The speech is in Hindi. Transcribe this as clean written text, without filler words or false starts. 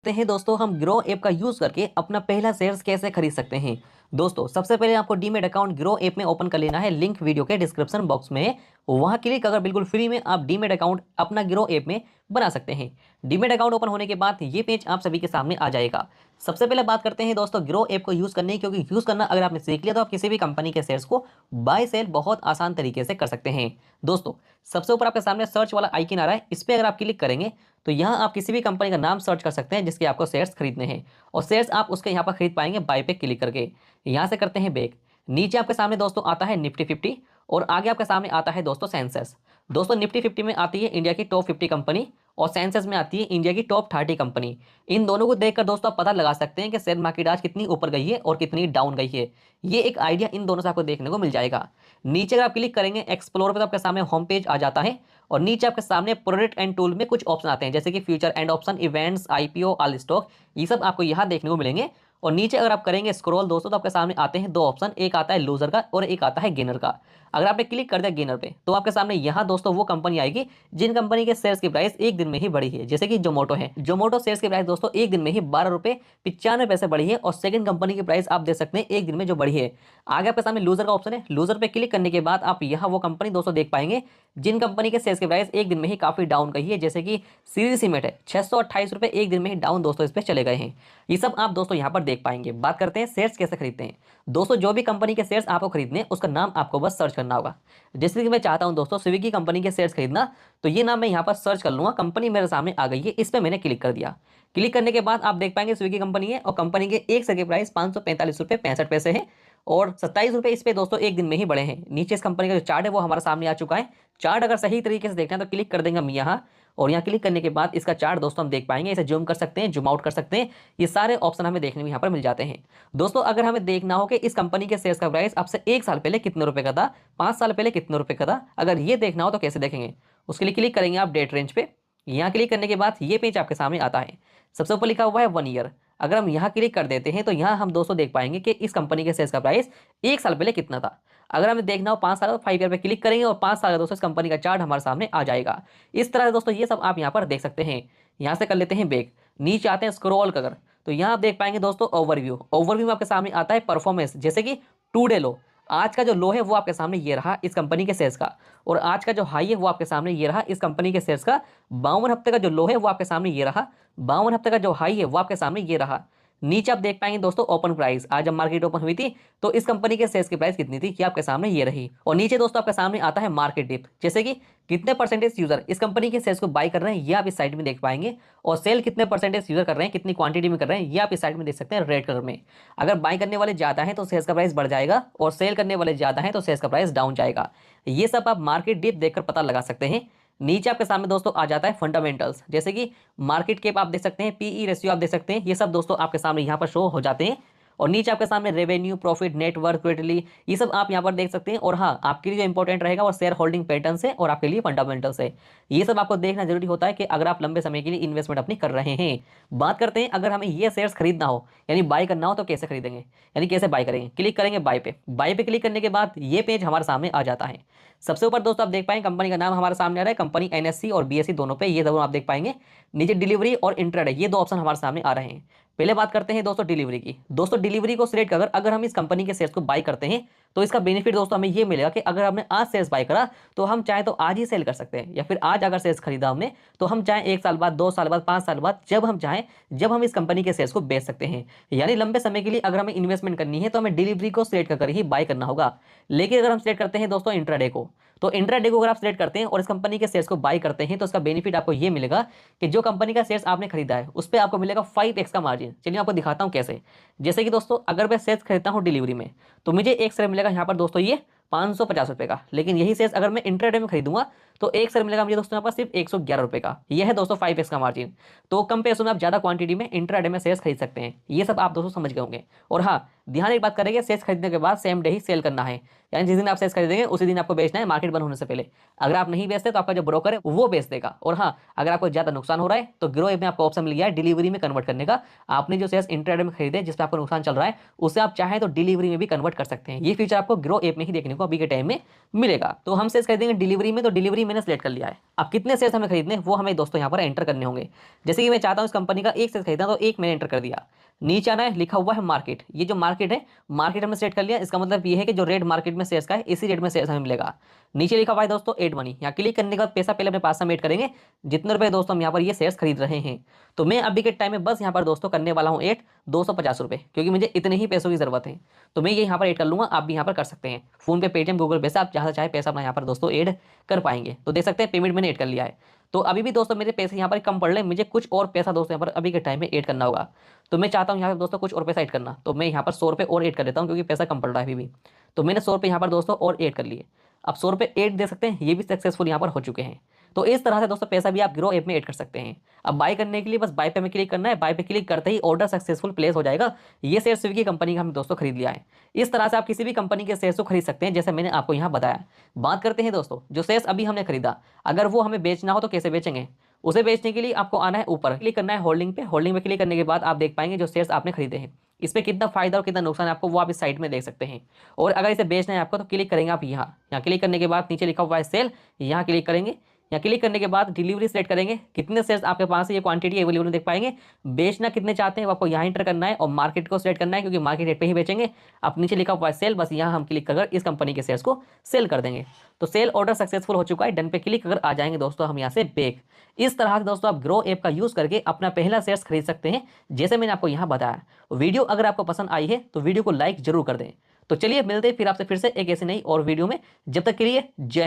सकते हैं दोस्तों हम ग्रो ऐप का यूज करके अपना पहला शेयर्स कैसे खरीद सकते हैं। दोस्तों सबसे पहले आपको डीमेट अकाउंट ग्रो ऐप में ओपन कर लेना है। लिंक वीडियो के डिस्क्रिप्शन बॉक्स में है। वहां क्लिक अगर बिल्कुल फ्री में आप डीमेट अकाउंट अपना ग्रो ऐप में बना सकते हैं। डीमेट अकाउंट ओपन होने के बाद ये पेज आप सभी के सामने आ जाएगा। सबसे पहले बात करते हैं दोस्तों ग्रो ऐप को यूज करने की, क्योंकि यूज करना अगर आपने सीख लिया तो आप किसी भी कंपनी के शेयर्स को बाय सेल बहुत आसान तरीके से कर सकते हैं। दोस्तों सबसे ऊपर आपके सामने सर्च वाला आइकन आ रहा है, इस पर अगर आप क्लिक करेंगे तो यहाँ आप किसी भी कंपनी का नाम सर्च कर सकते हैं जिसके आपको शेयर्स खरीदने हैं, और शेयर्स आप उसके यहाँ पर खरीद पाएंगे बाय पे क्लिक करके। यहाँ से करते हैं बैक। नीचे आपके सामने दोस्तों आता है निफ्टी 50, और आगे आपके सामने आता है दोस्तों सेंसेस। दोस्तों निफ्टी 50 में आती है इंडिया की टॉप 50 कंपनी, और सेंसेस में आती है इंडिया की टॉप 30 कंपनी। इन दोनों को देखकर दोस्तों आप पता लगा सकते हैं कि शेयर मार्केट आज कितनी ऊपर गई है और कितनी डाउन गई है। ये एक आइडिया इन दोनों से आपको देखने को मिल जाएगा। नीचे अगर आप क्लिक करेंगे एक्सप्लोर पे तो आपके सामने होम पेज आ जाता है, और नीचे आपके सामने प्रोडक्ट एंड टूल में कुछ ऑप्शन आते हैं जैसे कि future and option, events, IPO, all stock. ये सब आपको यहाँ देखने को मिलेंगे। और नीचे अगर आप करेंगे स्क्रॉल दोस्तों तो आपके सामने आते हैं दो ऑप्शन, एक आता है लूजर का और एक आता है गेनर का। अगर आपने क्लिक कर दिया गेनर पे तो आपके सामने यहाँ दोस्तों वो कंपनी आएगी जिन कंपनी के शेयर्स की प्राइस एक दिन में ही बढ़ी है, जैसे कि जोमोटो है। जोमोटो शेयर्स की प्राइस दोस्तों एक दिन में ही 12 रुपये 95 पैसे बढ़ी है, और सेकंड कंपनी की प्राइस आप देख सकते हैं एक दिन में जो बढ़ी है। आगे आपके सामने लूजर का ऑप्शन है, लूजर पे क्लिक करने के बाद आप यहाँ वो कंपनी दोस्तों देख पाएंगे जिन कंपनी के शेयर्स की प्राइस एक दिन में ही काफी डाउन गई है, जैसे कि सीरी सीमेंट है 628 रुपये एक दिन में ही डाउन दोस्तों इस पे चले गए हैं। ये सब आप दोस्तों यहाँ पर देख पाएंगे। बात करते हैं शेयर्स कैसे खरीदते हैं। दोस्तों जो भी कंपनी के शेयर्स आपको खरीदने उसका नाम आपको बस सर्च करना होगा। जैसे कि मैं चाहता हूं दोस्तों स्विगी कंपनी के शेयर्स खरीदना, तो ये नाम मैं यहाँ पर सर्च कर लूंगा। कंपनी मेरे सामने आ गई है, इस पर मैंने क्लिक कर दिया। क्लिक करने के बाद आप देख पाएंगे स्विगी कंपनी है, और कंपनी के एक शेयर की प्राइस 545 रुपये 65 पैसे है, और 27 रुपये इस पे दोस्तों एक दिन में ही बढ़े हैं। नीचे इस कंपनी का जो चार्ट है वो हमारे सामने आ चुका है। चार्ट अगर सही तरीके से देखना है तो क्लिक कर देंगे हम यहाँ, और यहाँ क्लिक करने के बाद इसका चार्ट दोस्तों हम देख पाएंगे। इसे जूम कर सकते हैं, जूम आउट कर सकते हैं, ये सारे ऑप्शन हमें देखने में यहाँ पर मिल जाते हैं। दोस्तों अगर हमें देखना हो कि इस कंपनी के शेयर्स का प्राइस आपसे 1 साल पहले कितने रुपए का था, 5 साल पहले कितने रुपए का था, अगर ये देखना हो तो कैसे देखेंगे। उसके लिए क्लिक करेंगे आप डेट रेंज पे। यहाँ क्लिक करने के बाद ये पेज आपके सामने आता है। सबसे ऊपर लिखा हुआ है 1 ईयर। अगर हम यहाँ क्लिक कर देते हैं तो यहाँ हम दोस्तों देख पाएंगे कि इस कंपनी के शेयर्स का प्राइस 1 साल पहले कितना था। अगर हमें देखना हो 5 साल, तो 5 ईयर पे क्लिक करेंगे और 5 साल का दोस्तों इस कंपनी का चार्ट हमारे सामने आ जाएगा। इस तरह से दोस्तों ये सब आप यहाँ पर देख सकते हैं। यहाँ से कर लेते हैं बैक, नीचे आते हैं स्क्रॉल कर, तो यहाँ आप देख पाएंगे दोस्तों ओवरव्यू। ओवरव्यू में आपके सामने आता है परफॉर्मेंस, जैसे कि टू डे लो, आज का जो लो है वो आपके सामने ये रहा इस कंपनी के शेयर्स का, और आज का जो हाई है वो आपके सामने ये रहा इस कंपनी के शेयर्स का। 52 हफ्ते का जो लो है वो आपके सामने ये रहा, 52 हफ्ते का जो हाई है वो आपके सामने ये रहा। नीचे आप देख पाएंगे दोस्तों ओपन प्राइस, आज जब मार्केट ओपन हुई थी तो इस कंपनी के शेयर्स की प्राइस कितनी थी ये आपके सामने ये रही। और नीचे दोस्तों आपके सामने आता है मार्केट डिप, जैसे कि कितने परसेंटेज यूजर इस कंपनी के शेयर्स को बाय कर रहे हैं ये आप इस साइड में देख पाएंगे, और सेल कितने परसेंटेज यूजर कर रहे हैं, कितनी क्वांटिटी में कर रहे हैं ये आप इस साइड में देख सकते हैं रेड कलर में। अगर बाय करने वाले ज्यादा हैं तो शेयर्स का प्राइस बढ़ जाएगा, और सेल करने वाले ज्यादा हैं तो शेयर्स का प्राइस डाउन जाएगा। ये सब आप मार्केट डिप देखकर पता लगा सकते हैं। नीचे आपके सामने दोस्तों आ जाता है फंडामेंटल्स, जैसे कि मार्केट कैप आप देख सकते हैं, पीई रेशियो आप देख सकते हैं, ये सब दोस्तों आपके सामने यहाँ पर शो हो जाते हैं। और नीचे आपके सामने रेवेन्यू, प्रॉफिट, नेटवर्क, क्वार्टरली, ये सब आप यहाँ पर देख सकते हैं। और हाँ, आपके लिए जो इंपॉर्टेंट रहेगा वो शेयर होल्डिंग पैटर्न है और आपके लिए फंडामेंटल्स है। ये सब आपको देखना जरूरी होता है कि अगर आप लंबे समय के लिए इन्वेस्टमेंट अपनी कर रहे हैं। बात करते हैं अगर हमें ये शेयर्स खरीदना हो यानी बाय करना हो तो कैसे खरीदेंगे, यानी कैसे बाय करेंगे। क्लिक करेंगे बाय पे। बाय पे क्लिक करने के बाद ये पेज हमारे सामने आ जाता है। सबसे ऊपर दोस्तों आप देख पाएंगे कंपनी का नाम हमारे सामने आ रहा है, कंपनी एनएससी और बीएससी दोनों पे, ये दोनों आप देख पाएंगे। नीचे डिलीवरी और इंट्राडे ये दो ऑप्शन हमारे सामने आ रहे हैं। पहले बात करते हैं दोस्तों डिलीवरी की। दोस्तों डिलीवरी को सिलेक्ट कर अगर हम इस कंपनी के शेयर्स को बाय करते हैं तो इसका बेनिफिट दोस्तों हमें ये मिलेगा कि अगर हमने आज शेयर्स बाय करा तो हम चाहे तो आज ही सेल कर सकते हैं, या फिर आज अगर शेयर्स खरीदा हमने तो हम चाहे 1 साल बाद, 2 साल बाद, 5 साल बाद, जब हम चाहें जब हम इस कंपनी के शेयर्स को बेच सकते हैं। यानी लंबे समय के लिए अगर हमें इन्वेस्टमेंट करनी है तो हमें डिलीवरी को सिलेक्ट कर ही बाय करना होगा। लेकिन अगर हम सिलेक्ट करते हैं दोस्तों इंट्राडे को, तो इंट्राडे को अगर आप सिलेक्ट करते हैं और इस कंपनी के शेयर्स को बाय करते हैं तो इसका बेनिफिट आपको ये मिलेगा कि जो कंपनी का शेयर्स आपने खरीदा है उस पर आपको मिलेगा 5x का मार्जिन। चलिए आपको दिखाता हूं कैसे। जैसे कि दोस्तों अगर मैं शेयर्स खरीदता हूं डिलीवरी में तो मुझे एक शेयर मिलेगा यहाँ पर दोस्तों ये 550 रुपये का, लेकिन यही शेयर्स अगर मैं इंट्राडे में खरीदूंगा तो एक शेयर मिलेगा मुझे दोस्तों यहाँ पर सिर्फ 111 रुपये का। यह है दोस्तों 5x का मार्जिन। तो कम पैसों में आप ज्यादा क्वांटिटी में इंट्राडे में शेयर्स खरीद सकते हैं। ये सब आप दोस्तों समझ गए होंगे। और हाँ, ध्यान एक बात करेंगे, शेयर्स खरीदने के बाद सेम डे ही सेल करना है, यानी जिस दिन आप शेयर्स खरीदेंगे उसी दिन आपको बेचना है मार्केट बंद होने से पहले। अगर आप नहीं बेचते तो आपका जो ब्रोकर है वो बेच देगा। और हाँ, अगर आपको ज्यादा नुकसान हो रहा है तो ग्रो ऐप में आपको ऑप्शन मिल गया है डिलीवरी में कन्वर्ट करने का। आपने जो शेयर्स इंट्राडे में खरीदे जिसपे आपको नुकसान चल रहा है उसे आप चाहें तो डिलीवरी में भी कन्वर्ट कर सकते हैं। ये फीचर आपको ग्रो ऐप में ही देखने को अभी के टाइम में मिलेगा। तो हम शेयर्स खरीदेंगे डिलीवरी में, तो डिलीवरी मैंने सेलेक्ट कर लिया है। अब कितने शेयर्स हमें खरीदने वो हमें दोस्तों यहाँ पर एंटर करने होंगे। जैसे कि मैं चाहता हूँ इस कंपनी का एक शेयर खरीदना, तो एक मैंने एंटर कर दिया। नीचे आना है, लिखा हुआ है मार्केट। ये जो मार्केट है, मार्केट हमने सेट कर लिया। इसका मतलब ये है कि जो रेट मार्केट में शेयर्स का है, इसी रेट में शेयर्स हमें मिलेगा। नीचे लिखा हुआ है दोस्तों एड मनी। यहाँ क्लिक करने के बाद पैसा पहले अपने पास में ऐड करेंगे, जितने रुपए दोस्तों हम यहाँ पर ये शेयर्स खरीद रहे हैं। तो मैं अभी के टाइम में बस यहाँ पर दोस्तों करने वाला हूँ ऐड 250 रुपये, क्योंकि मुझे इतने ही पैसों की जरूरत है। तो मैं ये यहाँ पर ऐड कर लूंगा, आप भी यहाँ पर कर सकते हैं। फोन पे, पेटीएम, गूगल पे से आप जहाँ से चाहे पैसा अपना यहाँ पर दोस्तों ऐड कर पाएंगे। तो देख सकते हैं पेमेंट मैंने ऐड कर लिया है। तो अभी भी दोस्तों मेरे पैसे यहाँ पर कम पड़ रहे हैं, मुझे कुछ और पैसा दोस्तों यहाँ पर अभी के टाइम में ऐड करना होगा। तो मैं चाहता हूँ यहाँ पर दोस्तों कुछ और पैसा ऐड करना, तो मैं यहाँ पर 100 रुपये और ऐड कर लेता हूँ, क्योंकि पैसा कम पड़ रहा है अभी भी। तो मैंने 100 रुपये यहाँ पर दोस्तों और ऐड कर लिए। अब 100 रुपये ऐड दे सकते हैं, ये भी सक्सेसफुल यहाँ पर हो चुके हैं। तो इस तरह से दोस्तों पैसा भी आप ग्रो ऐप में ऐड कर सकते हैं। अब बाय करने के लिए बस बाय पे हमें क्लिक करना है। बाय पे क्लिक करते ही ऑर्डर सक्सेसफुल प्लेस हो जाएगा। ये शेयर स्विगी कंपनी का हमने दोस्तों खरीद लिया है। इस तरह से आप किसी भी कंपनी के शेयर्स को खरीद सकते हैं, जैसे मैंने आपको यहाँ बताया। बात करते हैं दोस्तों जो शेयर्स अभी हमने खरीदा, अगर वो हमें बेचना हो तो कैसे बेचेंगे। उसे बेचने के लिए आपको आना है ऊपर, क्लिक करना है होल्डिंग पे। होल्डिंग पे क्लिक करने के बाद आप देख पाएंगे जो शेयर्स आपने खरीदे हैं, इस पे कितना फायदा और कितना नुकसान है आपको वो आप इस साइट में देख सकते हैं। और अगर इसे बेचना है आपको तो क्लिक करेंगे आप यहाँ। यहाँ क्लिक करने के बाद नीचे लिखा हुआ है सेल, यहाँ क्लिक करेंगे। यहाँ क्लिक करने के बाद डिलीवरी सेलेक्ट करेंगे, कितने शेयर्स आपके पास है, ये क्वांटिटी अवेलेबल देख पाएंगे। बेचना कितने चाहते हैं वो आपको यहाँ इंटर करना है, और मार्केट को सेलेक्ट करना है, क्योंकि मार्केट रेट पे ही बेचेंगे। अब नीचे लिखा हुआ है सेल, बस यहाँ हम क्लिक कर इस कंपनी के शेयर्स को सेल कर देंगे। तो सेल ऑर्डर सक्सेसफुल हो चुका है, डन पे क्लिक अगर आ जाएंगे दोस्तों हम यहाँ से बैक। इस तरह से दोस्तों आप ग्रो ऐप का यूज करके अपना पहला शेयर्स खरीद सकते हैं, जैसे मैंने आपको यहाँ बताया। वीडियो अगर आपको पसंद आई है तो वीडियो को लाइक जरूर कर दें। तो चलिए मिलते हैं फिर आपसे फिर से एक ऐसी नई और वीडियो में। जब तक के लिए जय